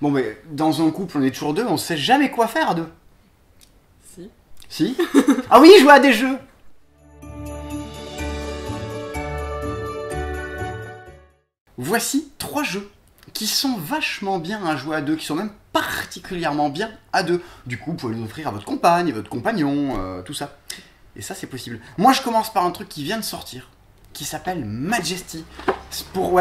Bon, mais dans un couple, on est toujours deux, on sait jamais quoi faire à deux. Si. Si. Ah oui, jouer à des jeux. Voici 3 jeux qui sont vachement bien à jouer à deux, qui sont même particulièrement bien à deux. Du coup, vous pouvez les offrir à votre compagne, à votre compagnon, tout ça. Et ça, c'est possible. Moi, je commence par un truc qui vient de sortir, qui s'appelle Majesty. Pour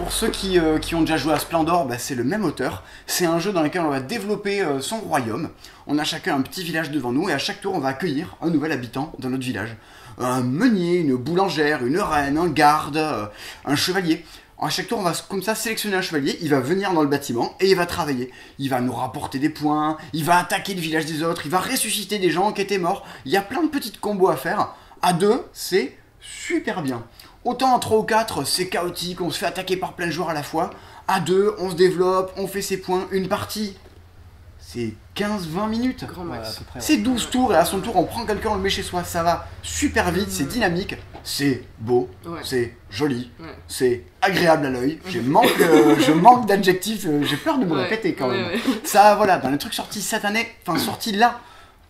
ceux qui ont déjà joué à Splendor, bah, c'est le même auteur. C'est un jeu dans lequel on va développer son royaume. On a chacun un petit village devant nous, et à chaque tour, on va accueillir un nouvel habitant dans notre village. Un meunier, une boulangère, une reine, un garde, un chevalier. À chaque tour, on va comme ça sélectionner un chevalier, il va venir dans le bâtiment et il va travailler. Il va nous rapporter des points, il va attaquer le village des autres, il va ressusciter des gens qui étaient morts. Il y a plein de petites combos à faire. À deux, c'est super bien. Autant en 3 ou 4, c'est chaotique, on se fait attaquer par plein de joueurs à la fois. À deux, on se développe, on fait ses points. Une partie, c'est 15-20 minutes. Grand max. Ouais, C'est 12 tours et à son tour, on prend quelqu'un, on le met chez soi. Ça va super vite, c'est dynamique, c'est beau, c'est joli, c'est agréable à l'œil. Je manque d'adjectifs, j'ai peur de me répéter quand même. Ça, voilà, dans les trucs sortis cette année, enfin sortis là,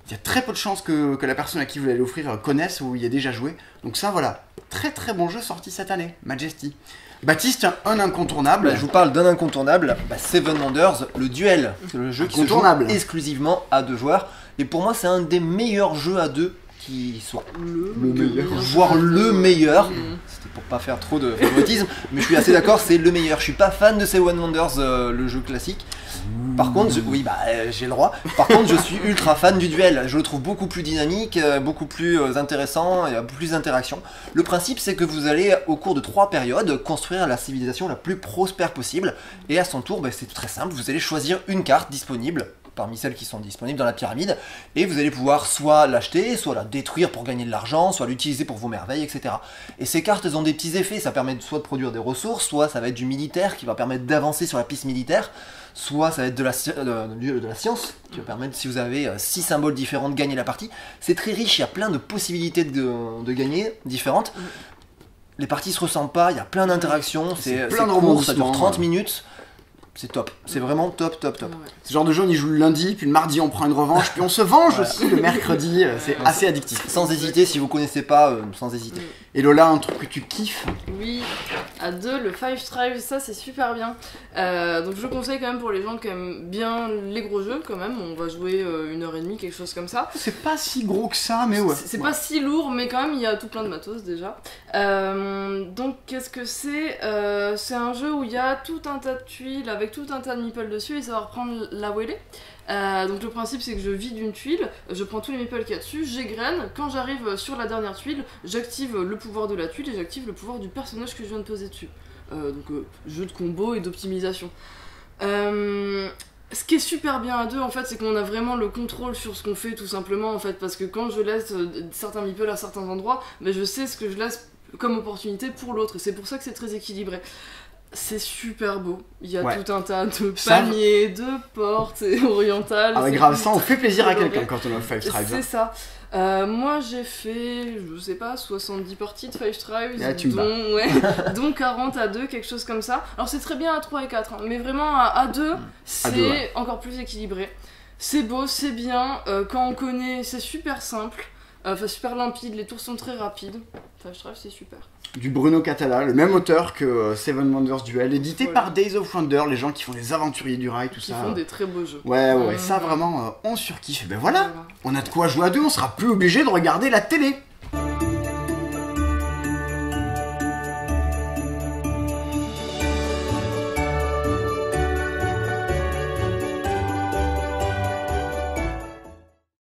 il y a très peu de chances que la personne à qui vous allez l'offrir connaisse ou y ait déjà joué. Donc ça, voilà, très très bon jeu sorti cette année, Majesty. Baptiste, un incontournable. Bah, je vous parle d'un incontournable, Seven Wonders, le duel. C'est le jeu qui se joue exclusivement à 2 joueurs. Et pour moi, c'est un des meilleurs jeux à 2 qui soit. Voire le meilleur. C'était pour pas faire trop de favoritisme, mais je suis assez d'accord, c'est le meilleur. Je suis pas fan de Seven Wonders, le jeu classique. Par contre, j'ai le droit. Par contre, je suis ultra fan du duel. Je le trouve beaucoup plus dynamique, beaucoup plus intéressant, il y a plus d'interactions. Le principe, c'est que vous allez, au cours de 3 périodes, construire la civilisation la plus prospère possible. Et à son tour, c'est très simple, vous allez choisir une carte disponible parmi celles qui sont disponibles dans la pyramide, et vous allez pouvoir soit l'acheter, soit la détruire pour gagner de l'argent, soit l'utiliser pour vos merveilles, etc. Et ces cartes, elles ont des petits effets, ça permet soit de produire des ressources, soit ça va être du militaire qui va permettre d'avancer sur la piste militaire, soit ça va être de la science, qui va permettre, si vous avez 6 symboles différents, de gagner la partie. C'est très riche, il y a plein de possibilités de gagner, différentes. Les parties se ressemblent pas, il y a plein d'interactions, c'est court, ça dure 30 minutes. C'est top, c'est vraiment top. C'est le genre de jeu, on y joue le lundi, puis le mardi on prend une revanche, puis on se venge aussi le mercredi, c'est assez addictif. Sans hésiter, si vous connaissez pas, sans hésiter. Et Lola, un truc que tu kiffes? Oui, à 2, le Five Tribes, ça c'est super bien. Donc je conseille quand même pour les gens qui aiment bien les gros jeux quand même, on va jouer 1h30, quelque chose comme ça. C'est pas si gros que ça, mais ouais. C'est pas si lourd, mais quand même il y a tout plein de matos déjà. Donc qu'est-ce que c'est? C'est un jeu où il y a tout un tas de tuiles avec tout un tas de meeples dessus et ça va reprendre là où elle est. Donc le principe c'est que je vide une tuile, je prends tous les meeples qu'il y a dessus, j'égrène, quand j'arrive sur la dernière tuile, j'active le pouvoir de la tuile et j'active le pouvoir du personnage que je viens de poser dessus. Jeu de combo et d'optimisation. Ce qui est super bien à 2 en fait, c'est qu'on a vraiment le contrôle sur ce qu'on fait tout simplement en fait, parce que quand je laisse certains meeples à certains endroits, je sais ce que je laisse comme opportunité pour l'autre et c'est pour ça que c'est très équilibré. C'est super beau, il y a tout un tas de paniers, de portes orientales. Ah ouais, grave, ça on fait plaisir à quelqu'un quand on a Five Tribes. C'est ça. Moi j'ai fait, je sais pas, 70 parties de Five Tribes, dont 40 à 2, quelque chose comme ça. Alors c'est très bien à 3 et 4, mais vraiment à 2, c'est encore plus équilibré. C'est beau, c'est bien, quand on connaît, c'est super simple, super limpide, les tours sont très rapides. Five Tribes c'est super. Du Bruno Catala, le même auteur que Seven Wonders Duel, édité par Days of Wonder, les gens qui font les aventuriers du rail, tout ça. Qui font des très beaux jeux. Ouais, ça vraiment, on surkiffe. Et ben voilà, on a de quoi jouer à 2, on sera plus obligé de regarder la télé.